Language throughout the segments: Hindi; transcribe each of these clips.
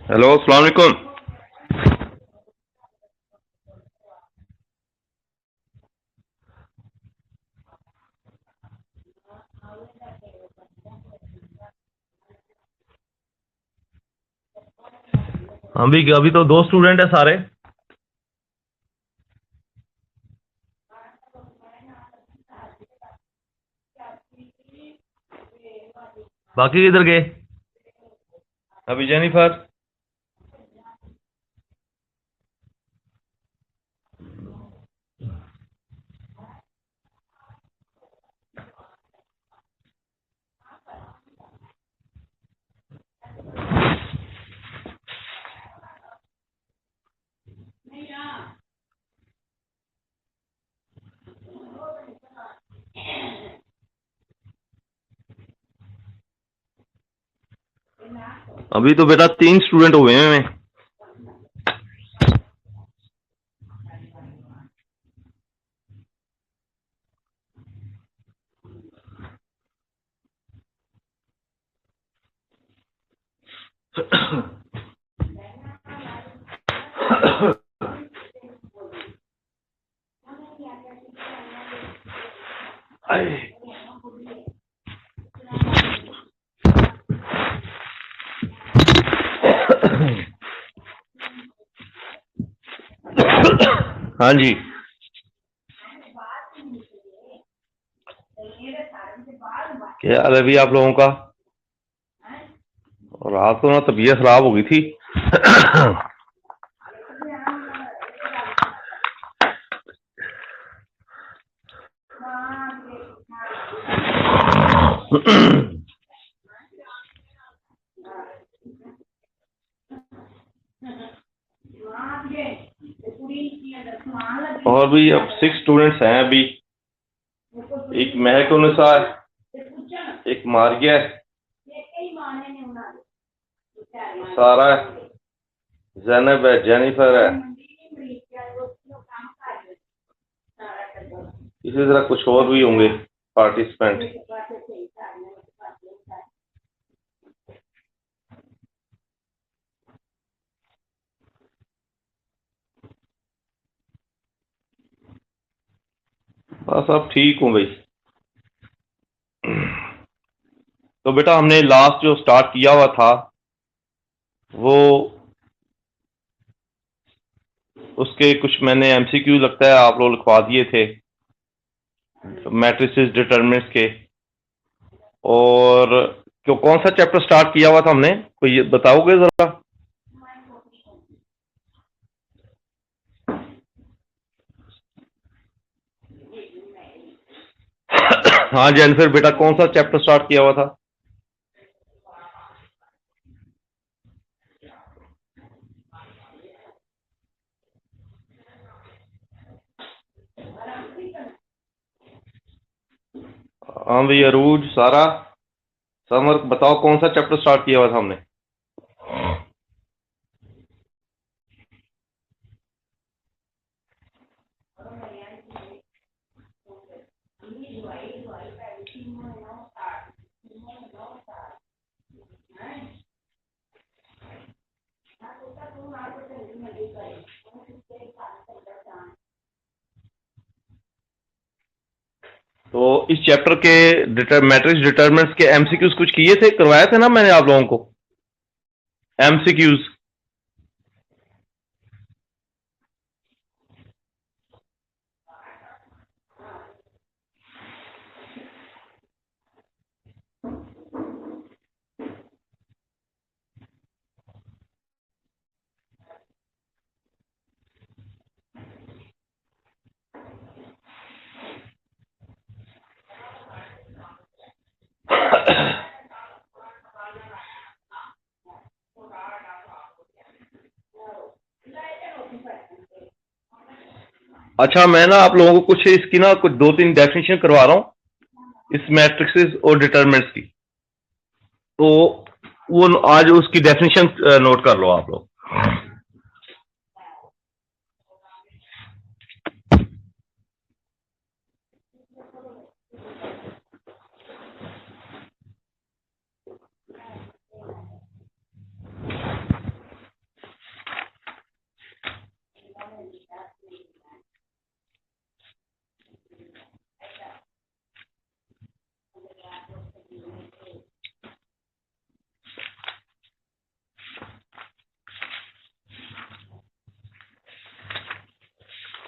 हेलो, अस्सलाम वालेकुम। अभी तो दो स्टूडेंट है सारे। बाकी किधर गए? अभी जेनिफर। अभी तो बेटा तीन स्टूडेंट हुए हैं। हाँ जी। क्या हाल है अभी आप लोगों का? रात को ना तबीयत खराब हो गई थी। और भी अब 6 स्टूडेंट्स हैं अभी। एक महक उन्निसा है, एक मारिया है, सारा है, जैनब है, जेनिफर है। इसी तरह कुछ और भी होंगे पार्टिसिपेंट। बस अब ठीक हूँ भाई। तो बेटा हमने लास्ट जो स्टार्ट किया हुआ था वो उसके कुछ मैंने एमसीक्यू लगता है आप लोग लिखवा दिए थे मैट्रिसेस डिटरमिनेंट्स के। और क्यों कौन सा चैप्टर स्टार्ट किया हुआ था हमने, कोई बताओगे जरा? हाँ जेनिफर बेटा, कौन सा चैप्टर स्टार्ट किया हुआ था? हाँ भाई, अरूज, सारा, समर, बताओ कौन सा चैप्टर स्टार्ट किया हुआ था हमने? तो इस चैप्टर के मैट्रिक्स डिटरमिनेंट्स के एमसीक्यूज कुछ किए थे, करवाए थे ना मैंने आप लोगों को एमसीक्यूज? अच्छा, मैं ना आप लोगों को कुछ इसकी ना कुछ 2-3 डेफिनेशन करवा रहा हूँ इस मैट्रिक्सेस और डिटरमिनेंट्स की। तो वो आज उसकी डेफिनेशन नोट कर लो आप लोग।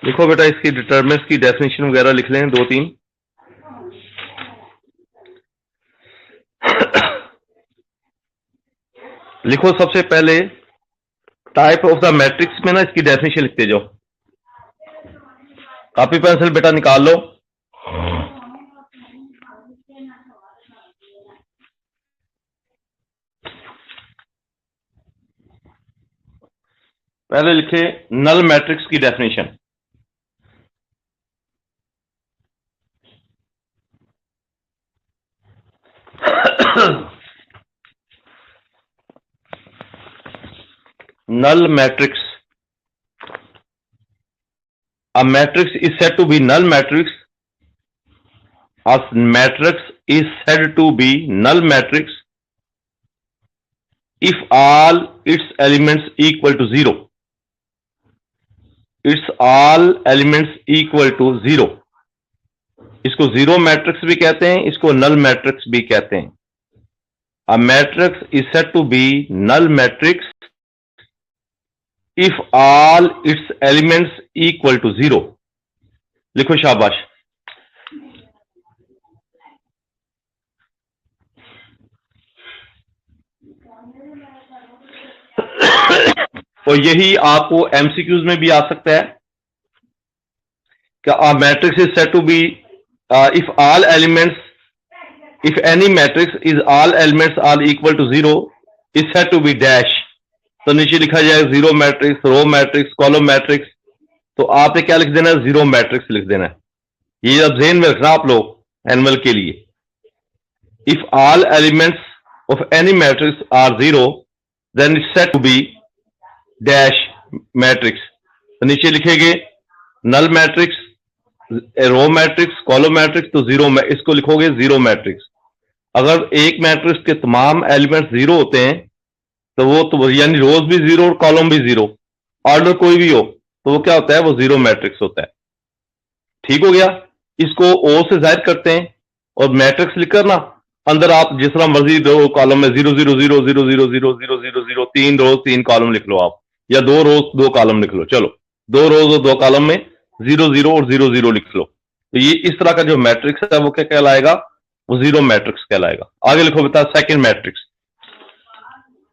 लिखो बेटा, इसकी डिटरमिनेंट्स की डेफिनेशन वगैरह लिख लें, 2-3। लिखो सबसे पहले टाइप ऑफ द मैट्रिक्स में ना इसकी डेफिनेशन लिखते जाओ। कॉपी पेंसिल बेटा निकाल लो। पहले लिखे नल मैट्रिक्स की definition. null matrix. A matrix is said to be null matrix. A matrix is said to be null matrix if all its elements equal to 0. It's all elements equal to 0. इसको जीरो मैट्रिक्स भी कहते हैं, इसको नल मैट्रिक्स भी कहते हैं। A matrix is said to be null matrix if all its elements equal to 0. लिखो शाबाश। और यही आपको एमसीक्यूज में भी आ सकता है कि a matrix is said to be if all elements, if any matrix is all elements are equal to 0 is said to be dash। तो नीचे लिखा जाए zero matrix, row matrix, column matrix. तो आपने क्या लिख देना है? जीरो मैट्रिक्स लिख देना है। ये अब ज़हन में रखना आप लोग एनुअल के लिए। If all elements of any matrix are zero then it's said to be dash matrix. तो नीचे लिखेंगे null matrix, row matrix, column matrix, तो जीरो, इसको लिखोगे जीरो मैट्रिक्स। अगर एक मैट्रिक्स के तमाम एलिमेंट्स जीरो होते हैं तो वो तो यानी रोज भी जीरो और कॉलम भी जीरो, ऑर्डर कोई भी हो तो वो क्या होता है? वो जीरो मैट्रिक्स होता है। ठीक हो गया। इसको ओ से जाहिर करते हैं और मैट्रिक्स लिखकर ना अंदर आप जिस तरह मर्जी दो कॉलम में 0 0 0 0 0 0 0 0 0 3 रोज 3 कॉलम लिख लो आप, या 2 रोज 2 कॉलम लिख लो। चलो 2 रोज और 2 कॉलम में 0 0 और 0 0 लिख लो। तो ये इस तरह का जो मैट्रिक्स है वो क्या कहलाएगा? वो जीरो मैट्रिक्स कहलाएगा। आगे लिखो बेटा सेकंड मैट्रिक्स।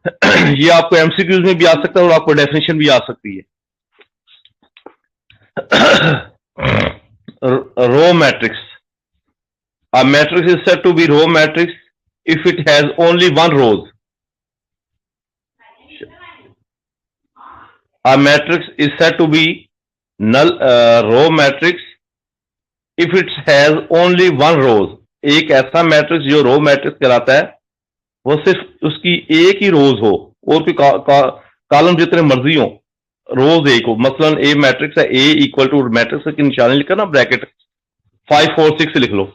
ये आपको एमसीक्यूज में भी आ सकता है और आपको डेफिनेशन भी आ सकती है। Row matrix. A matrix is said to be row matrix if it has only one rows. A matrix is said to be null row matrix if it has only one rows. एक ऐसा मैट्रिक्स जो रो मैट्रिक्स कहलाता है वो सिर्फ उसकी एक ही रोज हो और कोई कॉलम जितने मर्जी हो, रोज एक हो। मसलन ए मैट्रिक्स है, ए इक्वल टू मैट्रिक्स की निशानी लिखा ना ब्रैकेट 5 4 6 लिख लो।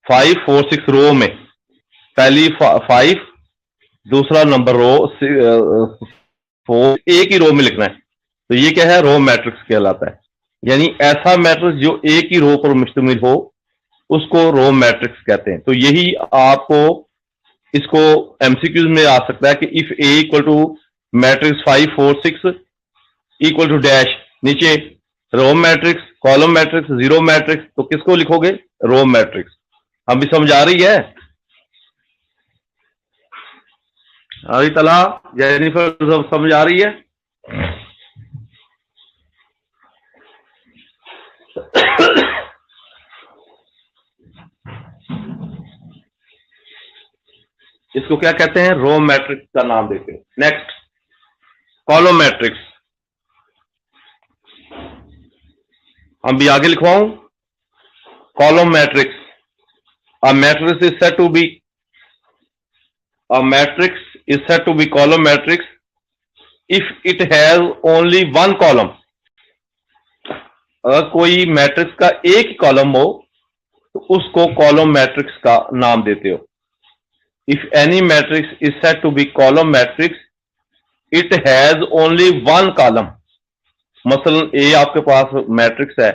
5 4 6 रो में पहली 5, दूसरा नंबर रो 4, एक ही रो में लिखना है। तो ये क्या है? रो मैट्रिक्स कहलाता है। यानी ऐसा मैट्रिक्स जो एक ही रो पर मुश्तमिल हो उसको रो मैट्रिक्स कहते हैं। तो यही आपको इसको एमसीक्यूज में आ सकता है कि if A equal to matrix 5 4 6 equal to dash, नीचे row matrix, column matrix, zero matrix, तो किसको लिखोगे? Row matrix. हम भी समझ आ रही है? अभी तला जेनिफर समझ आ रही है? इसको क्या कहते हैं? रो मैट्रिक्स का नाम देते हैं। Next column matrix. हम भी आगे लिखवाऊं। Column matrix. A matrix is said to be column matrix if it has only one column. अगर कोई मैट्रिक्स का एक ही कॉलम हो तो उसको कॉलम मैट्रिक्स का नाम देते हो। If any matrix is said to be column matrix, it has only one column. मसलन ए आपके पास मैट्रिक्स है,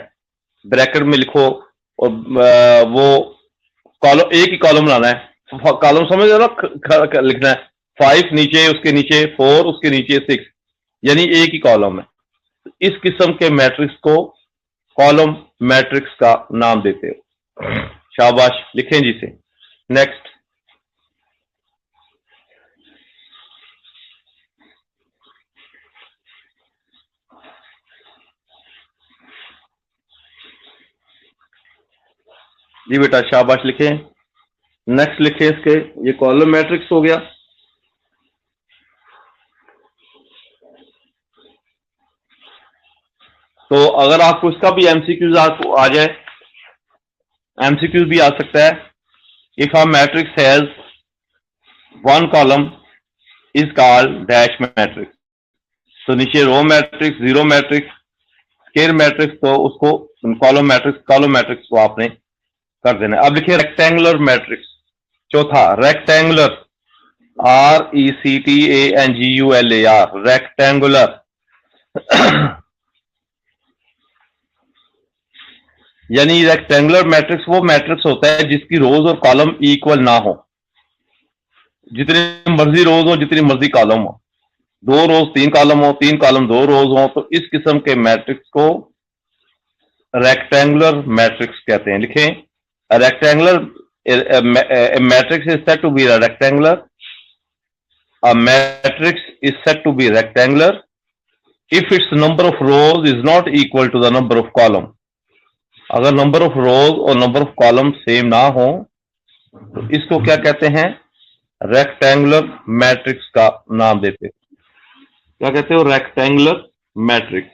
ब्रैकेट में लिखो और वो कॉलम, एक ही कॉलम बनाना है। कॉलम समझ रहे हो? लिखना है 5 नीचे, उसके नीचे 4, उसके नीचे 6, यानी एक ही कॉलम है। इस किस्म के मैट्रिक्स को कॉलम मैट्रिक्स का नाम देते हो। शाबाश, लिखें जी से। नेक्स्ट, जी बेटा शाबाश लिखें। नेक्स्ट लिखें इसके, ये कॉलम मैट्रिक्स हो गया। तो अगर आपको इसका भी एमसीक्यूज आपको आ जाए, एमसीक्यूज भी आ सकता है। If a matrix has one column is called dash matrix. तो नीचे row matrix, zero matrix, square matrix, तो उसको कॉलम मैट्रिक्स को आपने कर देना है। अब लिखिए रेक्टेंगुलर मैट्रिक्स। चौथा रेक्टेंगुलर, RECTANGULAR, रेक्टेंगुलर। यानी रेक्टेंगुलर मैट्रिक्स वो मैट्रिक्स होता है जिसकी रोज और कॉलम इक्वल ना हो। जितनी मर्जी रोज हो, जितनी मर्जी कॉलम हो, 2 रोज 3 कॉलम हो, 3 कॉलम 2 रोज हो, तो इस किस्म के मैट्रिक्स को रेक्टेंगुलर मैट्रिक्स कहते हैं। लिखें rectangular matrix is said to be rectangular. A matrix is said to be rectangular if its number of rows is not equal to the number of columns. अगर नंबर ऑफ रोज और नंबर ऑफ कॉलम सेम ना हो तो इसको क्या कहते हैं? रेक्टेंगुलर मैट्रिक्स का नाम देते हैं। क्या कहते हो? Rectangular matrix.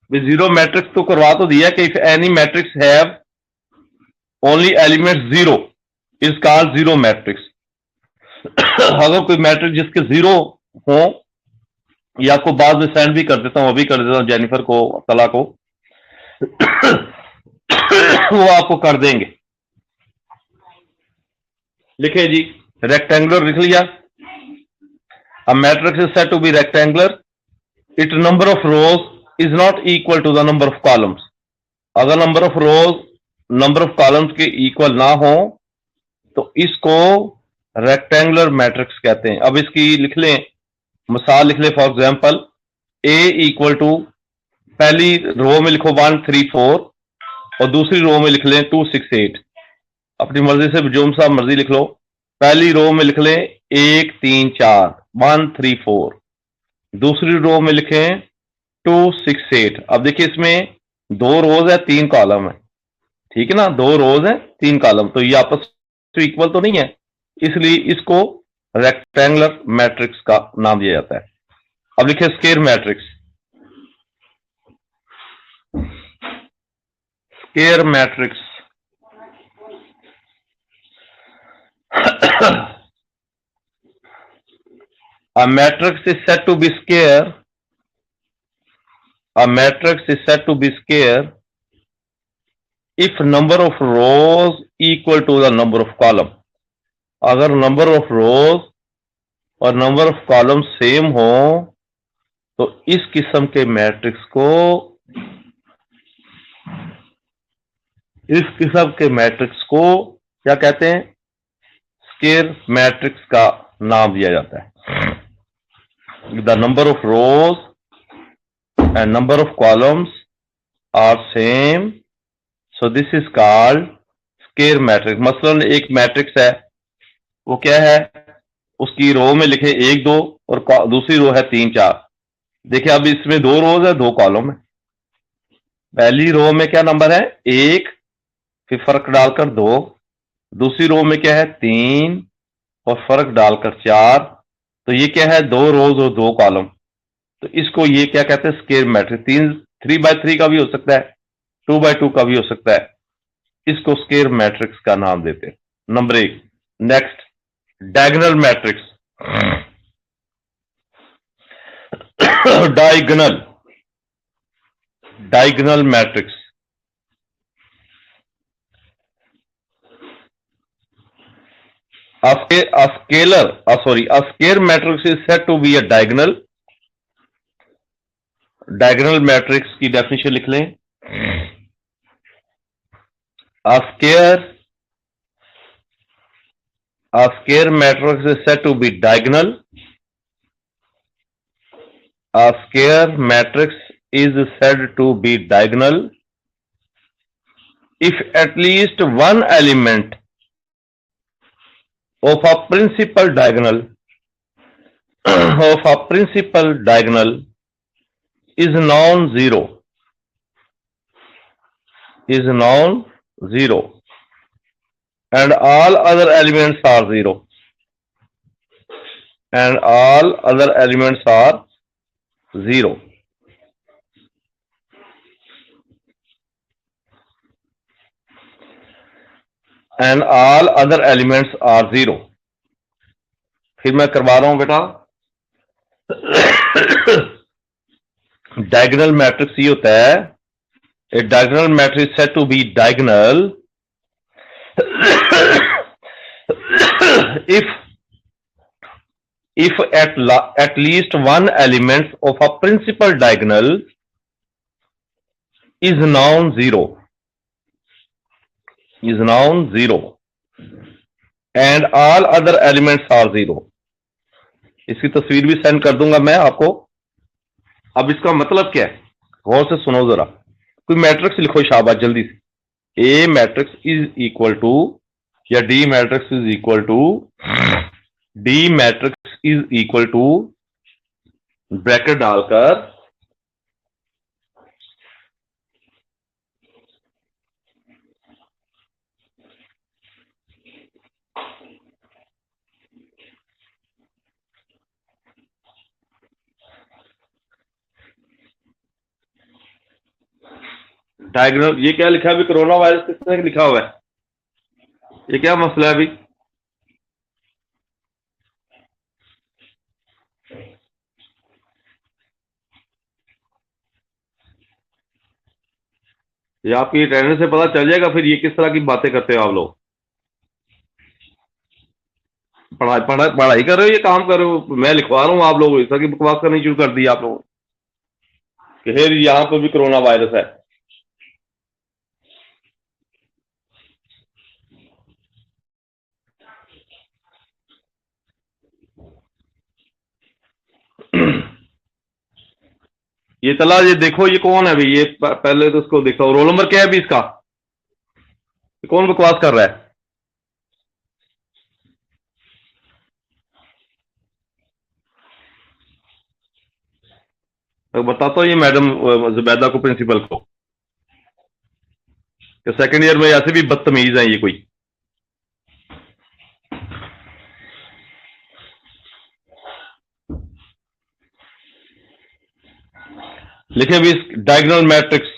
जीरो मैट्रिक्स तो करवा तो दिया कि if any matrix have only element zero is called zero matrix. अगर कोई मैट्रिक्स जिसके जीरो हो, या आपको बाद में सेंड भी कर देता हूं, अभी कर देता हूं जेनिफर को, तला को, वो आपको कर देंगे। लिखे जी, रेक्टेंगुलर लिख लिया। A matrix is said to be rectangular it number of rows is not equal to the number of columns. अगर number of rows number of columns के इक्वल ना हो तो इसको रेक्टेंगुलर मैट्रिक्स कहते हैं। अब इसकी लिख लें, मिसाल लिख लें। For example a equal to, पहली रो में लिखो 1 3 4 और दूसरी रो में लिख लें 2 6 8। अपनी मर्जी से जो सा मर्जी लिख लो। पहली रो में लिख लें 1 3 4 1 3 4, दूसरी रो में लिखें 2 6 8। अब देखिए इसमें 2 रोज है 3 कॉलम है, ठीक है ना? 2 रोज है 3 कॉलम, तो ये आपस में इक्वल तो नहीं है, इसलिए इसको रेक्टेंगुलर मैट्रिक्स का नाम दिया जाता है। अब लिखे square matrix. Square matrix a matrix is said to be square. A matrix is said to be square if number of rows equal to the number of column. अगर नंबर ऑफ रोज और नंबर ऑफ कॉलम सेम हो तो इस किस्म के मैट्रिक्स को क्या कहते हैं? स्क्वायर मैट्रिक्स का नाम दिया जाता है। The number of rows and number of columns are same, so this is called square matrix. मसलन एक मैट्रिक्स है, वो क्या है? उसकी रो में लिखे 1 2 और दूसरी रो है 3 4। देखिए अब इसमें 2 रोज है 2 कॉलम है। पहली रो में क्या नंबर है? 1, फिर फर्क डालकर 2, दूसरी रो में क्या है? 3 और फर्क डालकर 4। तो ये क्या है? 2 रोज और 2 कॉलम। तो इसको ये क्या कहते हैं? Square matrix. 3 by 3 का भी हो सकता है, 2 by 2 का भी हो सकता है। इसको स्क्वायर मैट्रिक्स का नाम देते हैं। Number 1। Next, diagonal matrix. Diagonal matrix. A square matrix is said to be a diagonal. Diagonal matrix की डेफिनेशन लिख लें। A square matrix is said to be diagonal A square matrix is said to be diagonal if at least one element of a principal diagonal is non-zero and all other elements are zero and all other elements are zero. And all other elements are zero. फिर मैं करवा रहा हूं बेटा. डायगोनल मैट्रिक्स ये होता है, a diagonal matrix is said to be diagonal if at least one element of a principal diagonal is non-zero and all other elements are zero. इसकी तस्वीर भी सेंड कर दूंगा मैं आपको. अब इसका मतलब क्या है, गौर से सुनो जरा. कोई मैट्रिक्स लिखो शाबाश जल्दी से. ए मैट्रिक्स इज इक्वल टू या D matrix is equal to bracket डालकर डायगोनल. ये क्या लिखा है अभी, कोरोना वायरस किस तरह लिखा हुआ है, ये क्या मसला है अभी. ये आपकी अटेंडेंस से पता चल जाएगा फिर ये किस तरह की बातें करते हो आप लोग. पढ़ाई कर रहे हो, ये काम कर रहे हो, मैं लिखवा रहा हूं, आप लोग इस तरह की बकवास करनी शुरू कर दी आप लोगों कि फिर यहां पर भी कोरोना वायरस है. ये तला, ये देखो ये कौन है भाई, ये पहले तो उसको देखो रोल नंबर क्या है अभी इसका. ये कौन बकवास कर रहा है. मैं बताता हूँ ये मैडम जुबैदा को, प्रिंसिपल को, कि सेकंड ईयर में ऐसे भी बदतमीज है ये कोई. लिखे भी diagonal matrix.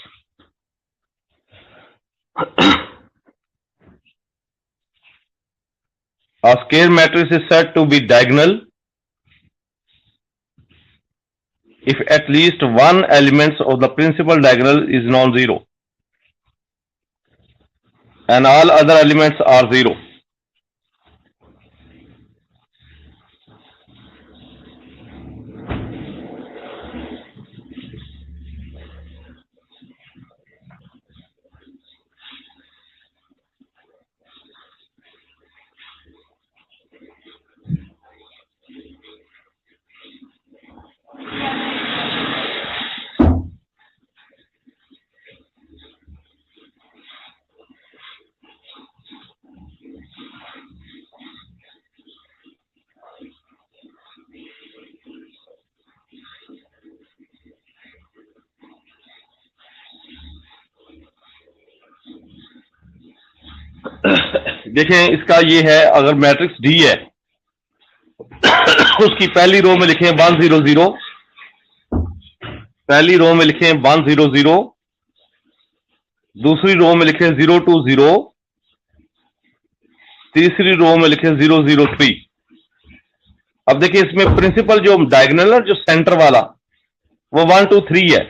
A square matrix is said to be diagonal if at least one element of the principal diagonal is non-zero and all other elements are zero. देखें इसका ये है, अगर मैट्रिक्स डी है उसकी पहली रो में लिखें 100, पहली रो में लिखें 100, दूसरी रो में लिखें 020, तीसरी रो में लिखें 003. अब देखिए इसमें प्रिंसिपल जो डायगोनल है, जो सेंटर वाला, वो 1 2 3 है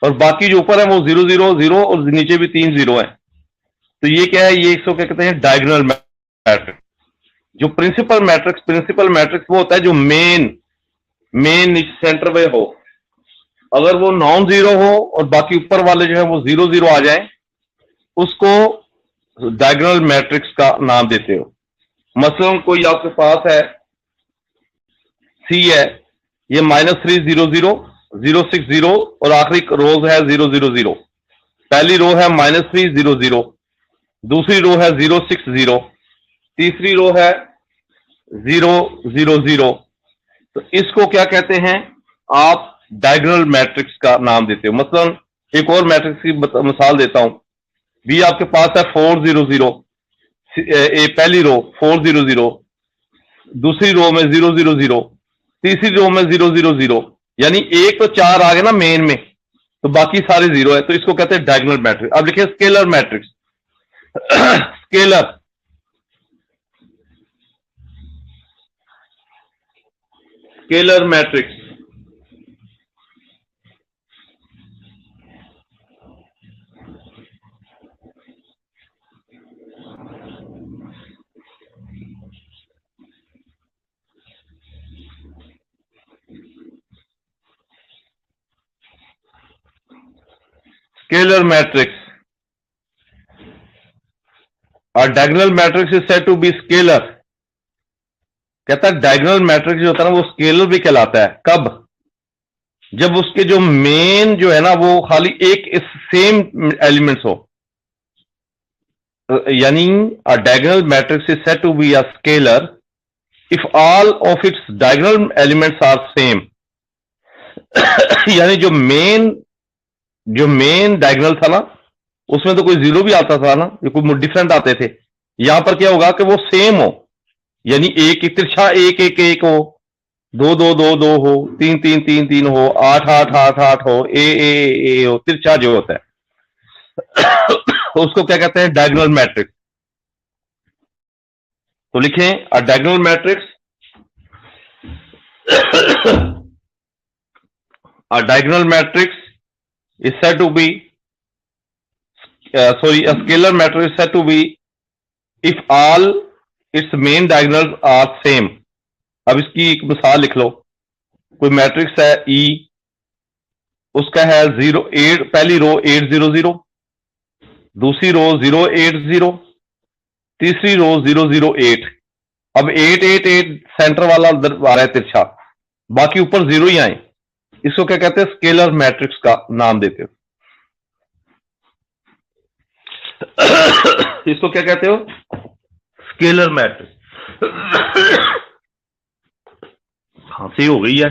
और बाकी जो ऊपर है वो 0 0 0 और नीचे भी 3 0 है. तो ये क्या है, ये इसको क्या कहते हैं, डायगोनल मैट्रिक्स. जो प्रिंसिपल मैट्रिक्स वो होता है जो मेन सेंटर में हो. अगर वो नॉन जीरो हो और बाकी ऊपर वाले जो है वो 0 0 आ जाए, उसको डायगोनल मैट्रिक्स का नाम देते हो. मसलन कोई आपके पास है सी है, ये -300 060 और आखिरी रोज है 000। पहली रो है -300, दूसरी रो है 060, तीसरी रो है 000। तो इसको क्या कहते हैं, आप डायगोनल मैट्रिक्स का नाम देते हो। मतलब एक और मैट्रिक्स की मिसाल देता हूं। बी आपके पास है 400, पहली रो 400, दूसरी रो में 000, तीसरी रो में 000, यानी एक तो 4 आ गए ना मेन में, तो बाकी सारे 0 है, तो इसको कहते हैं डायगोनल मैट्रिक्स। अब लिखिए scalar matrix. Scalar scalar matrix, scalar matrix. और diagonal matrix is said to be scalar. कहता है डायगोनल मैट्रिक्स जो होता है ना वो स्केलर भी कहलाता है। कब? जब उसके जो मेन जो है ना वो खाली एक सेम एलिमेंट्स हो, यानी a diagonal matrix is said to be a scalar if all of its diagonal elements are same. यानी जो मेन डायगोनल था ना उसमें तो कोई जीरो भी आता था ना, कोई डिफरेंट आते थे। यहां पर क्या होगा कि वो सेम हो, यानी एक तिरछा एक एक एक हो, 2 2 2 2 हो, 3 3 3 3 हो, 8 8 8 8 हो, ए हो, तिरछा जो होता है उसको क्या कहते हैं, डायगोनल मैट्रिक्स। तो लिखें अ diagonal matrix, a diagonal matrix is said to be a scalar matrix is said to be if all its main diagonals are same। अब इसकी एक मिसाल लिख लो। कोई मैट्रिक्स है E, उसका है 08, पहली रो 800, दूसरी रो 080, तीसरी रो 008। अब 888 सेंटर वाला आ रहा है तिरछा, बाकी ऊपर 0 ही आए। इसको क्या कहते हैं, स्केलर मैट्रिक्स का नाम देते हो। इसको क्या कहते हो, स्केलर मैट्रिक्स। खांसी हो गई है।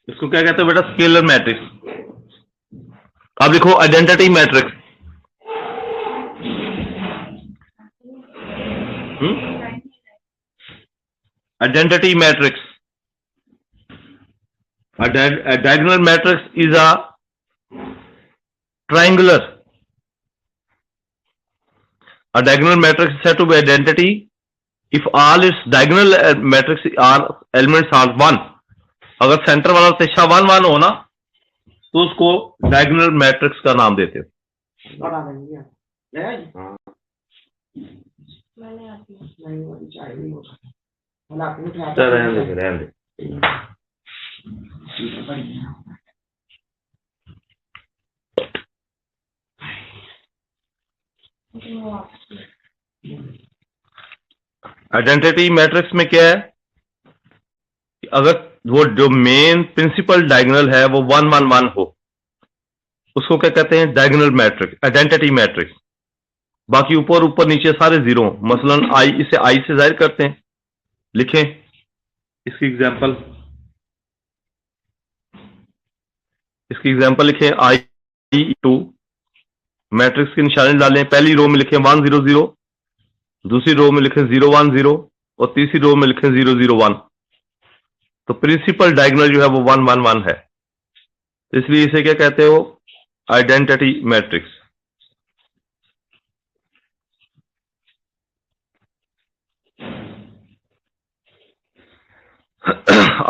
इसको क्या कहते हो बेटा, स्केलर मैट्रिक्स। अब लिखो identity matrix. Identity matrix. A diagonal matrix is a triangular. A diagonal matrix is said to be identity if all its diagonal matrix are elements are 1। अगर सेंटर वाला तिरछा 1 1 हो ना तो उसको डायगोनल मैट्रिक्स का नाम देते हो। रहने दे। आइडेंटिटी मैट्रिक्स में क्या है, अगर वो जो मेन प्रिंसिपल डायगोनल है वो 1 1 1 हो, उसको क्या कहते हैं, डायगोनल मैट्रिक्स, आइडेंटिटी मैट्रिक्स। बाकी ऊपर ऊपर नीचे सारे 0। मसलन इसे आई से जाहिर करते हैं। लिखें इसकी एग्जांपल, लिखें I2। मैट्रिक्स की निशानी डालें। पहली रो में लिखें 1 0 0, दूसरी रो में लिखें 0 1 0 और तीसरी रो में लिखें 0 0 1। तो प्रिंसिपल डायगोनल जो है वो 1 1 1 है, इसलिए इसे क्या कहते हो, identity matrix.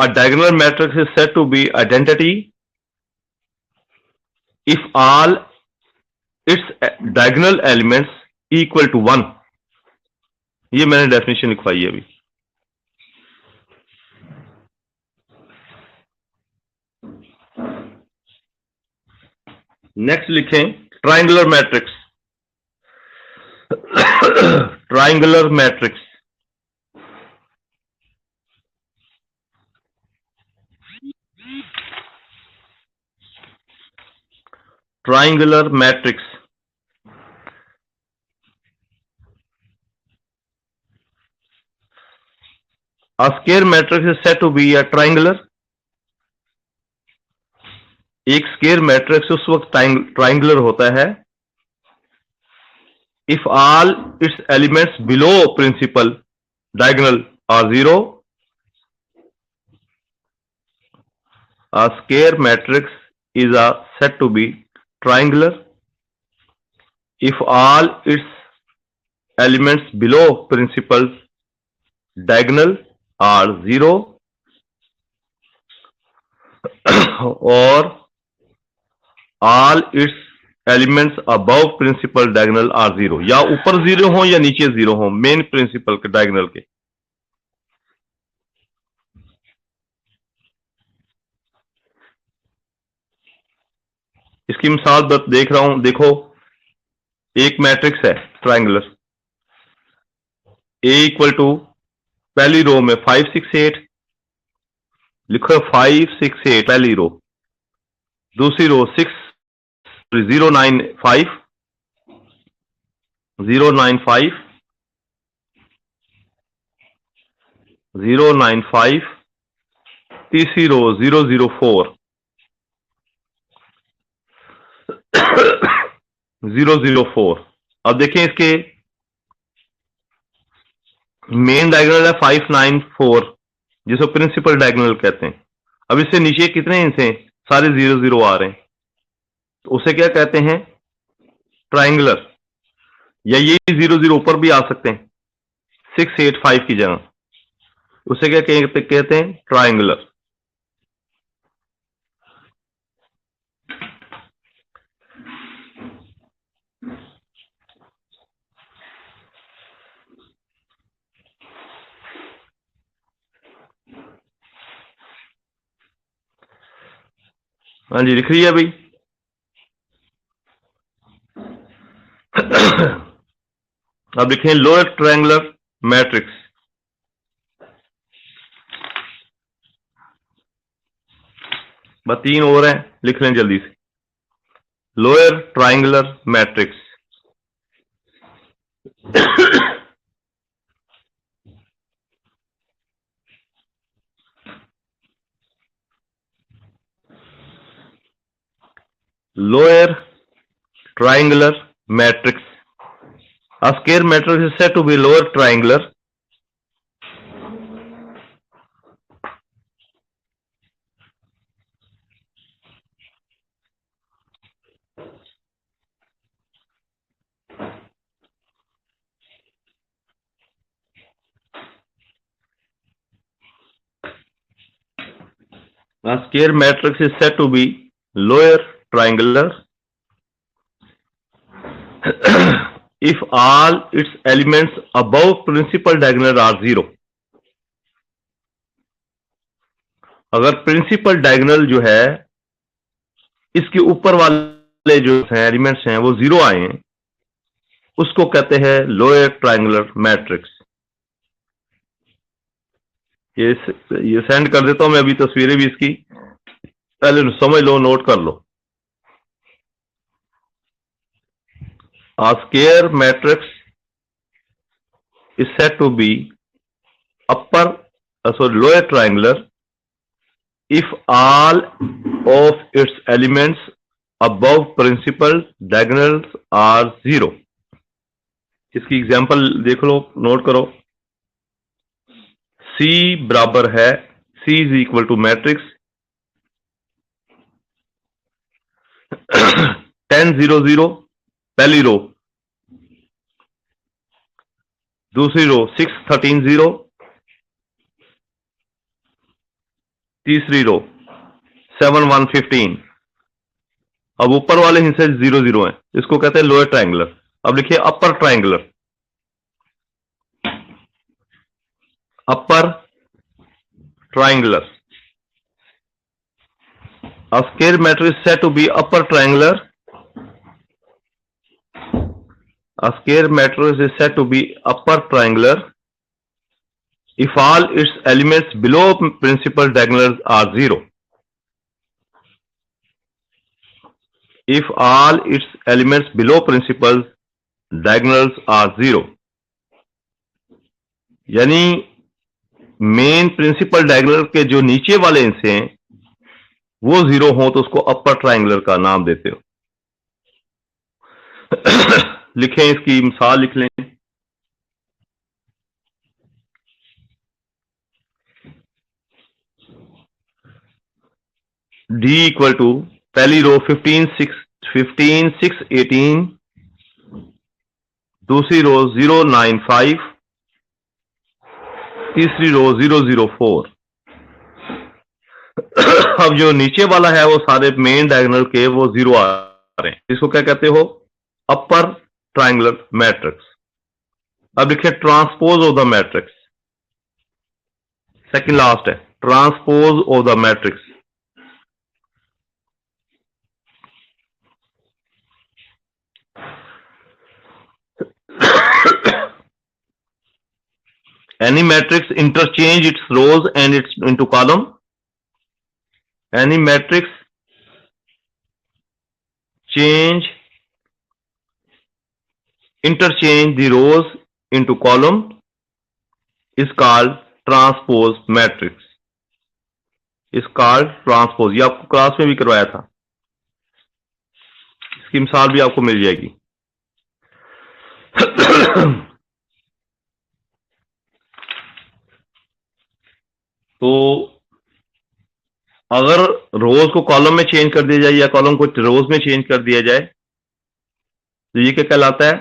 A diagonal matrix is said to be identity if all its diagonal elements equal to 1। ये मैंने डेफिनेशन लिखवाई है अभी। नेक्स्ट लिखें triangular matrix. triangular matrix. Triangular matrix. A square matrix is said to be a triangular. एक स्केयर मैट्रिक्स उस वक्त ट्राइंगुलर होता है if all its elements below principal diagonal are zero. A square matrix is said to be triangular if all its elements below principal diagonal are zero or all its elements above principal diagonal are zero, या ऊपर जीरो हो या नीचे जीरो हो मेन प्रिंसिपल के डायगोनल के। इसकी मिसाल देख रहा हूं, देखो एक मैट्रिक्स है ट्रायंगुलर, ए इक्वल टू पहली रो में 5 6 8 लिखो, 5 6 8 पहली रो, दूसरी रो 0 9 5 0 9 5 0 9 5, तीसरी रो 0 0 4 0 0 4। अब देखें इसके मेन डायगोनल है 5 9 4 जिसको प्रिंसिपल डायगोनल कहते हैं। अब इससे नीचे कितने इनसे सारे 0 0 आ रहे हैं, तो उसे क्या कहते हैं ट्रायंगुलर, या ये 0 0 ऊपर भी आ सकते हैं 6 8 5 की जगह, उसे क्या कहते हैं ट्रायंगुलर। हाँ जी, लिख रही है भाई। अब लिखें लोअर ट्रायंगुलर मैट्रिक्स। बस 3 और हैं, लिख लें जल्दी से। Lower triangular matrix, lower triangular matrix. A square matrix is said to be lower triangular if all its elements above principal diagonal are zero. अगर प्रिंसिपल डायगोनल जो है इसके ऊपर वाले जो हैं एलिमेंट्स हैं वो जीरो आए हैं, उसको कहते हैं लोअर ट्रायंगुलर मैट्रिक्स। ये सेंड कर देता हूं मैं अभी, तस्वीरें भी इसकी पहले समझ लो, नोट कर लो। A square matrix is said to be lower triangular if all of its elements above principal diagonals are zero. इसकी एग्जांपल देख लो, नोट करो। C बराबर है, C is equal to matrix 10 0 0 पहली रो, दूसरी रो 6 13 0, तीसरी रो 7 1 15। अब ऊपर वाले हिस्से 0 0 हैं, इसको कहते हैं लोअर ट्रायंगुलर। अब लिखिए upper triangular, upper triangular. A square matrix is said to be upper triangular A square matrix is said to be upper triangular if all its elements below principal diagonals are zero. If all its elements below principal diagonals are zero, यानी मेन प्रिंसिपल डायगोनल के जो नीचे वाले हिस्से हैं वो जीरो हो तो उसको अपर ट्रायंगुलर का नाम देते हो। लिखें, इसकी मिसाल लिख लें। D इक्वल टू पहली रो 15 6 18, दूसरी रो 0 9 5, तीसरी रो 0 0 4। अब जो नीचे वाला है वो सारे मेन डायगोनल के वो जीरो आ रहे हैं, इसको क्या कहते हो? Upper triangular matrix. अब लिखिए transpose of the matrix, second last है, transpose of the matrix. Any matrix interchange its rows and its into column. Any matrix interchange the rows into column is called transpose matrix. Is called transpose. ये आपको क्लास में भी करवाया था, इसकी मिसाल भी आपको मिल जाएगी। तो अगर रोज को कॉलम में चेंज कर दिया जाए या कॉलम को रोज में चेंज कर दिया जाए तो ये क्या कहलाता है?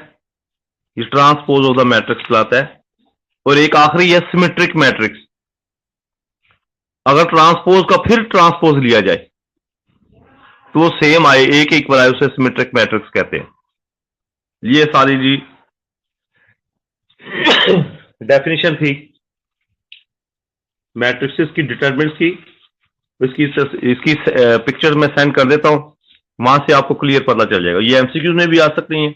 ये ट्रांसपोज ऑफ द मैट्रिक्स कहलाता है। और एक आखिरी है सिमेट्रिक मैट्रिक्स। अगर ट्रांसपोज का फिर ट्रांसपोज लिया जाए तो वो सेम आए, एक एक बनाए, उसे सिमेट्रिक मैट्रिक्स कहते हैं। ये सारी जी डेफिनेशन थी मैट्रिक्स की, डिटरमिनेंट्स की। इसकी पिक्चर मैं सेंड कर देता हूं, वहां से आपको क्लियर पता चल जाएगा। ये एमसीक्यूज में भी आ सकती हैं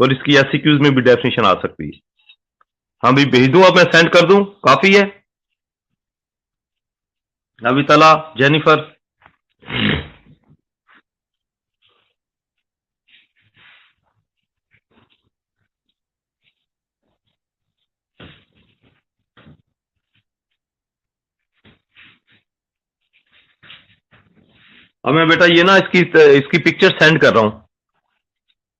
और इसकी एससीक्यूज में भी डेफिनेशन आ सकती है। हाँ भी भेज दूं, अब मैं सेंड कर दूं, काफी है। अभी तला जेनिफर अब मैं बेटा ये ना इसकी पिक्चर सेंड कर रहा हूं,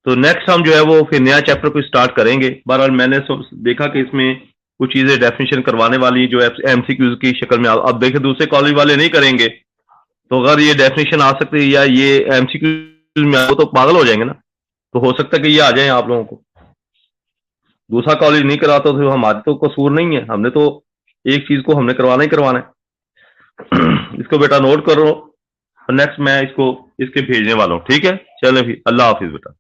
तो नेक्स्ट हम जो है वो फिर नया चैप्टर को स्टार्ट करेंगे। बहरहाल मैंने देखा कि इसमें कुछ चीजें डेफिनेशन करवाने वाली जो एमसीक्यूज की शक्ल में, अब देखे दूसरे कॉलेज वाले नहीं करेंगे तो अगर ये डेफिनेशन आ सकती है या ये एमसीक्यूज में आओ तो पागल हो जाएंगे ना। तो हो सकता है कि ये आ जाए आप लोगों को, दूसरा कॉलेज नहीं कराता तो हमारे तो कसूर नहीं है, हमने तो एक चीज को हमने करवाना ही करवाना है। इसको बेटा नोट करो, नेक्स्ट मैं इसके भेजने वाला हूँ, ठीक है? चलो भी, अल्लाह हाफिज बेटा।